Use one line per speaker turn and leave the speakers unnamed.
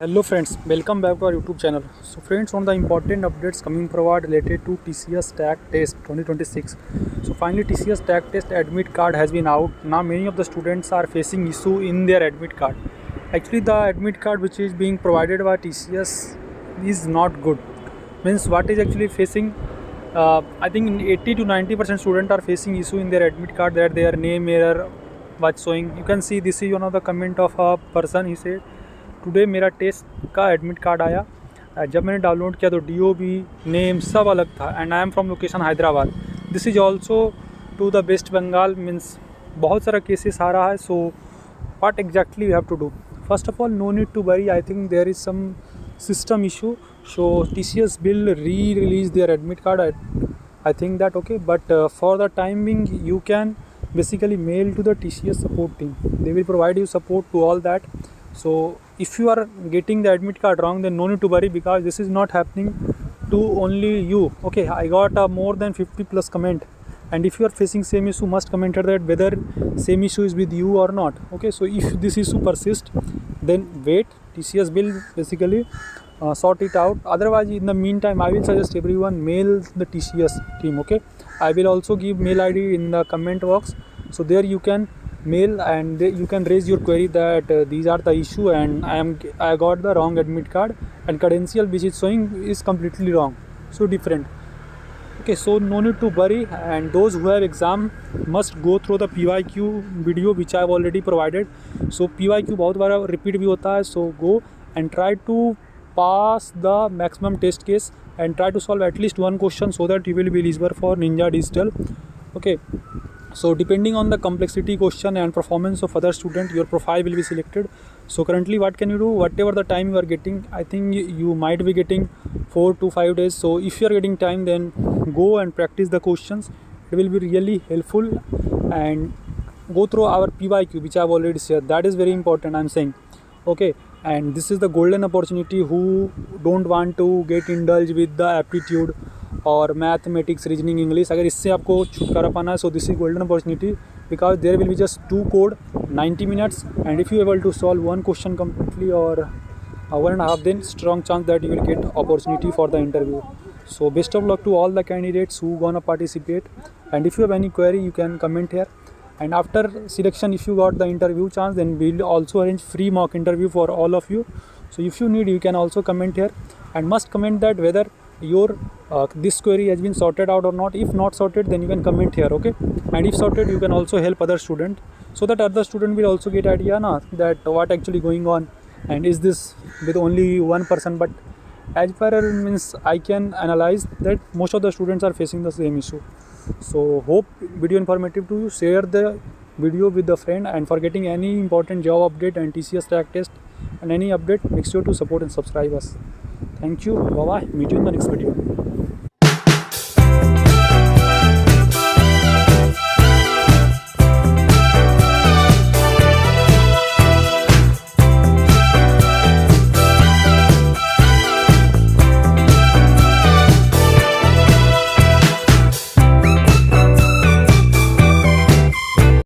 Hello friends, welcome back to our YouTube channel. So friends, on the important updates coming forward related to TCS TAC test 2026. So finally TCS TAC test admit card has been out. Now many of the students are facing issue in their admit card. Actually the admit card which is being provided by TCS is not good. Means what is actually facing, I think 80 to 90% students are facing issue in their admit card that their name error was showing. You can see this is one of the comment of a person. He said today मेरा test का admit card आया. जब मैंने download किया तो DOB name सब अलग था and I am from location Hyderabad. This is also to the West Bengal. Means बहुत सारा केसेस आ रहा है. So what exactly you have to do? First of all no need to worry. I think there is some system issue. So TCS will release their admit card. I think that okay, but for the time being you can basically mail to the TCS support team. They will provide you support to all that. So if you are getting the admit card wrong, then no need to worry because this is not happening to only you. Okay, I got more than 50 plus comment, and if you are facing same issue, must comment that whether same issue is with you or not. Okay, so if this issue persist, then wait. TCS will basically sort it out. Otherwise, in the meantime, I will suggest everyone mail the TCS team. Okay, I will also give mail ID in the comment box, so there you can mail and you can raise your query that these are the issue and I got the wrong admit card and credential which is showing is completely wrong, so different. Okay, so no need to worry, and those who have exam must go through the PYQ video which I have already provided. So PYQ बहुत बार repeat भी होता है. So go and try to pass the maximum test case and try to solve at least one question so that you will be eligible for Ninja Digital. Okay, so depending on the complexity question and performance of other student, your profile will be selected. So currently what can you do? Whatever the time you are getting, I think you might be getting 4 to 5 days. So if you are getting time, then go and practice the questions. It will be really helpful, and go through our PYQ which I have already shared. That is very important, I am saying. Okay, and this is the golden opportunity who don't want to get indulged with the aptitude और mathematics, reasoning, English. अगर इससे आपको छुटकारा पाना है, so this is golden opportunity because there will be just 2 code 90 minutes, and if you able to solve one question completely or 1.5, then strong chance that you will get opportunity for the interview. So best of luck to all the candidates who gonna participate, and if you have any query you can comment here, and after selection if you got the interview chance, then we'll also arrange free mock interview for all of you. So if you need, you can also comment here, and must comment that whether your this query has been sorted out or not. If not sorted, then you can comment here. Okay, and if sorted, you can also help other student so that other student will also get idea that what actually going on, and is this with only one person. But as per means I can analyze that most of the students are facing the same issue. So hope video informative to you. Share the video with the friend, and for getting any important job update and TCS TAC test and any update, make sure to support and subscribe us. Thank you. Bye bye. Meet you in the next video.